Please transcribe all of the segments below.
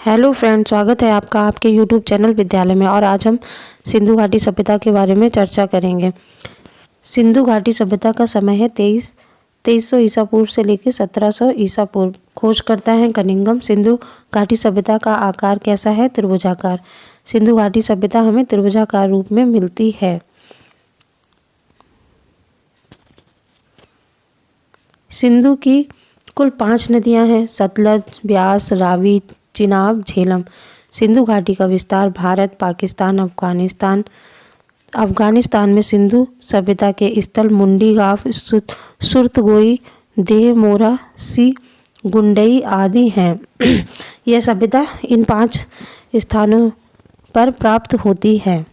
Hello friend, स्वागत है आपका आपके यूट्यूब चैनल विद्यालय में। और आज हम सिंधु घाटी सभ्यता के बारे में चर्चा करेंगे। सिंधु घाटी सभ्यता का समय है 2300 ईसा पूर्व से लेकर 1700 ईसा पूर्व। खोज करता है कनिंघम। सिंधु घाटी सभ्यता का आकार कैसा है? त्रिभुजाकार। सिंधु घाटी सभ्यता हमें त्रिभुजाकार रूप में मिलती है। सिंधु की कुल 5 नदियां हैं: सतलज, ब्यास, रावी, चिनाब, झेलम। सिंधु घाटी का विस्तार भारत, पाकिस्तान, अफगानिस्तान में सिंधु सभ्यता के स्थल मुंडी गांव, सुरतगोई, देह, मोरा, सी, गुंडई आदि हैं। यह सभ्यता इन 5 स्थानों पर प्राप्त होती है।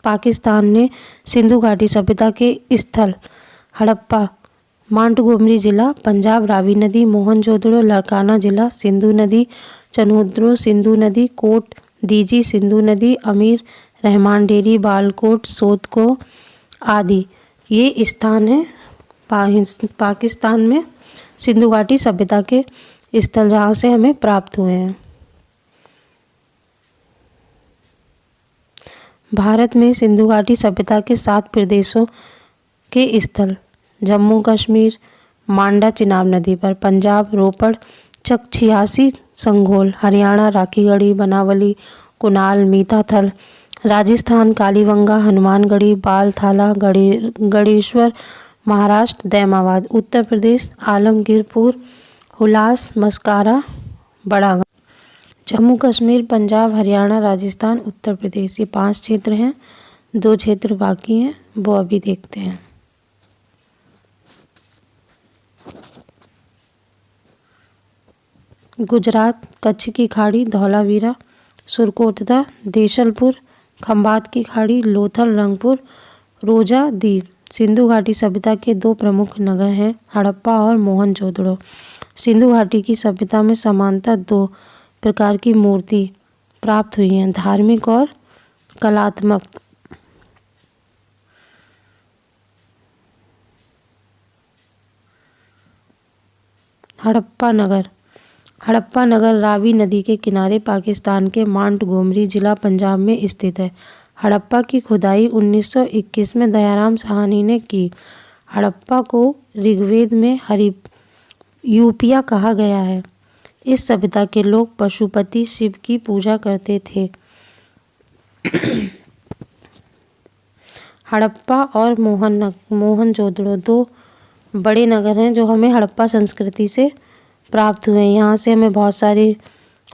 पाकिस्तान ने सिंधु घाटी सभ्यता के स्थल हड़प्पा, मांटगोमरी जिला, पंजाब, रावी नदी, मोहनजोदड़ो, लरकाना जिला, सिंधु नदी, चनोद्रो, सिंधु नदी, कोट दीजी, सिंधु नदी, अमीर रहमान डेरी, बालकोट, सोतको आदि ये स्थान है पाकिस्तान में सिंधु घाटी सभ्यता के स्थल जहाँ से हमें प्राप्त हुए हैं। भारत में सिंधु घाटी सभ्यता के 7 प्रदेशों के स्थल: जम्मू कश्मीर, मांडा चिनाब नदी पर, पंजाब रोपड़, चक छियासी, संघोल, हरियाणा राखीगढ़ी, बनावली, कुनाल, मीठाथल, राजस्थान कालीबंगा, हनुमानगढ़ी, बालथाला, गढ़ेश्वर, महाराष्ट्र दैमाबाद, उत्तर प्रदेश आलमगीरपुर, हुलास, मस्कारा, बड़ागांव। जम्मू कश्मीर, पंजाब, हरियाणा, राजस्थान, उत्तर प्रदेश ये 5 क्षेत्र हैं। 2 क्षेत्र बाकी हैं, वो अभी देखते हैं। गुजरात कच्छ की खाड़ी, धौलावीरा, सुरकोटदा, देशलपुर, खंबात की खाड़ी, लोथल, रंगपुर, रोजा, दीव। सिंधु घाटी सभ्यता के 2 प्रमुख नगर हैं, हड़प्पा और मोहनजोदड़ो। सिंधु घाटी की सभ्यता में समानतः 2 प्रकार की मूर्ति प्राप्त हुई हैं, धार्मिक और कलात्मक। हड़प्पा नगर रावी नदी के किनारे पाकिस्तान के मांटगोमरी जिला पंजाब में स्थित है। हड़प्पा की खुदाई 1921 में दयाराम साहनी ने की। हड़प्पा को ऋग्वेद में यूपिया कहा गया है। इस सभ्यता के लोग पशुपति शिव की पूजा करते थे। हड़प्पा और मोहनजोदड़ो 2 बड़े नगर हैं जो हमें हड़प्पा संस्कृति से प्राप्त हुए। यहाँ से हमें बहुत सारी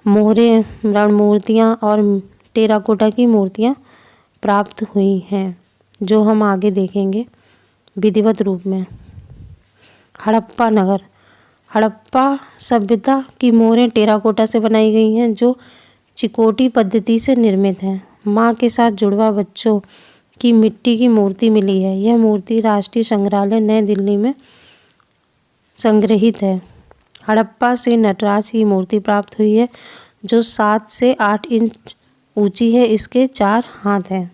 मोहरें, रणमूर्तियाँ और टेराकोटा की मूर्तियाँ प्राप्त हुई हैं, जो हम आगे देखेंगे विधिवत रूप में। हड़प्पा नगर, हड़प्पा सभ्यता की मोहरें टेराकोटा से बनाई गई हैं, जो चिकोटी पद्धति से निर्मित हैं। माँ के साथ जुड़वा बच्चों की मिट्टी की मूर्ति मिली है। यह मूर्ति राष्ट्रीय संग्रहालय नई दिल्ली में संग्रहित है। हड़प्पा से नटराज की मूर्ति प्राप्त हुई है, जो 7 से 8 इंच ऊंची है। इसके 4 हाथ हैं।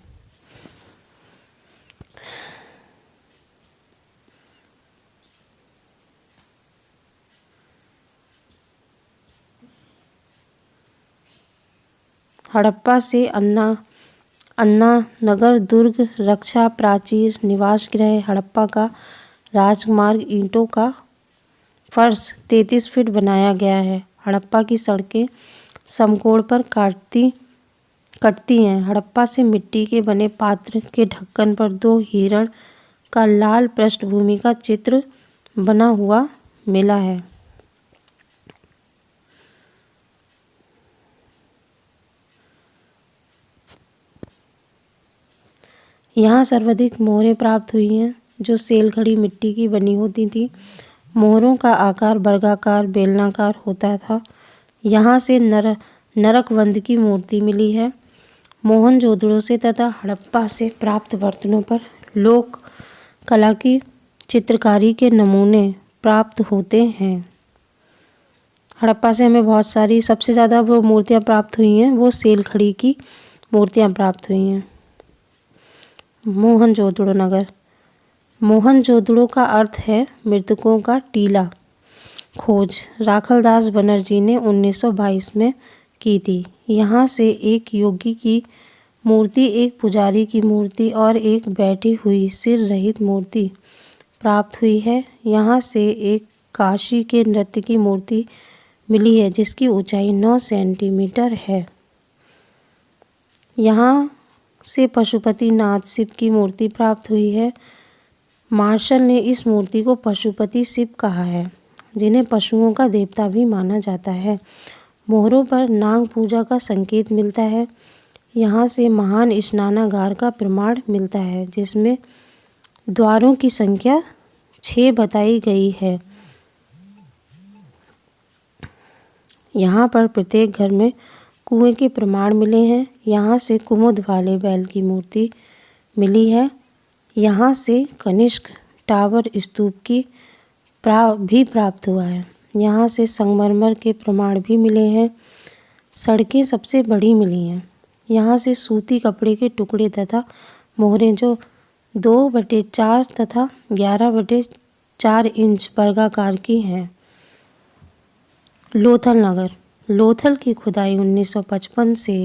हड़प्पा से अन्ना नगर, दुर्ग, रक्षा प्राचीर, निवास गृह। हड़प्पा का राजमार्ग ईंटों का फर्श 33 फीट बनाया गया है। हड़प्पा की सड़कें समकोण पर कटती हैं। हड़प्पा से मिट्टी के बने पात्र के ढक्कन पर 2 हिरण का लाल पृष्ठभूमि का चित्र बना हुआ मिला है। यहाँ सर्वाधिक मोहरें प्राप्त हुई हैं, जो सेलखड़ी मिट्टी की बनी होती थी। मोहरों का आकार वर्गाकार बेलनाकार होता था। यहाँ से नरकवंद की मूर्ति मिली है। मोहनजोदड़ो से तथा हड़प्पा से प्राप्त बर्तनों पर लोक कला की चित्रकारी के नमूने प्राप्त होते हैं। हड़प्पा से हमें बहुत सारी, सबसे ज़्यादा वो मूर्तियाँ प्राप्त हुई हैं, वो सेलखड़ी की मूर्तियाँ प्राप्त हुई हैं। मोहनजोदड़ो नगर, मोहनजोदड़ो का अर्थ है मृतकों का टीला। खोज राखलदास बनर्जी ने 1922 में की थी। यहाँ से एक योगी की मूर्ति, एक पुजारी की मूर्ति और एक बैठी हुई सिर रहित मूर्ति प्राप्त हुई है। यहाँ से एक काशी के नृत्य की मूर्ति मिली है जिसकी ऊंचाई 9 सेंटीमीटर है। यहाँ से पशुपति नाथ शिव की मूर्ति प्राप्त हुई है। मार्शल ने इस मूर्ति को पशुपति शिव कहा है, जिन्हें पशुओं का देवता भी माना जाता है। मोहरों पर नाग पूजा का संकेत मिलता है। यहाँ से महान स्नानागार का प्रमाण मिलता है, जिसमें द्वारों की संख्या 6 बताई गई है। यहाँ पर प्रत्येक घर में कुएं के प्रमाण मिले हैं। यहाँ से कुमुद वाले बैल की मूर्ति मिली है। यहाँ से कनिष्क टावर स्तूप की भी प्राप्त हुआ है। यहाँ से संगमरमर के प्रमाण भी मिले हैं। सड़कें सबसे बड़ी मिली हैं। यहाँ से सूती कपड़े के टुकड़े तथा मोहरें जो 2/4 तथा 11/4 इंच वर्गाकार की हैं। लोथल नगर। लोथल की खुदाई 1955 से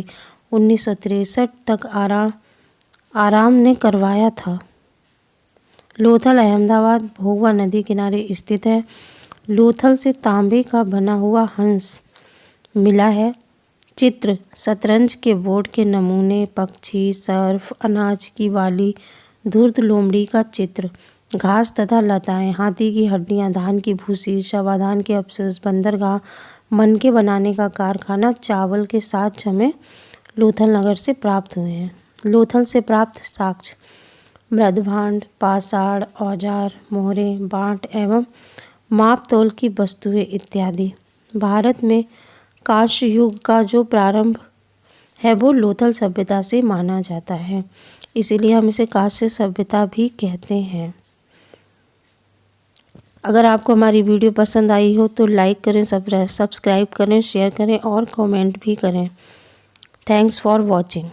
1963 तक आराम ने करवाया था। लोथल अहमदाबाद भोगवा नदी किनारे स्थित है। लोथल से तांबे का बना हुआ हंस मिला है। चित्र शतरंज के बोर्ड के नमूने, पक्षी, सर्फ, अनाज की वाली, धूर्त लोमड़ी का चित्र, घास तथा लताएं, हाथी की हड्डियां, धान की भूसी, शवाधान के अवशेष, बंदरगाह, मनके बनाने का कारखाना, चावल के 7 छमें लोथल नगर से प्राप्त हुए हैं। लोथल से प्राप्त साक्ष्य मृदभांड, पाषाण, औजार, मोहरे, बांट एवं माप तोल की वस्तुएं इत्यादि। भारत में कांस्य युग का जो प्रारंभ है वो लोथल सभ्यता से माना जाता है, इसीलिए हम इसे कांस्य सभ्यता भी कहते हैं। अगर आपको हमारी वीडियो पसंद आई हो तो लाइक करें, सब्सक्राइब करें, शेयर करें और कमेंट भी करें। Thanks for watching.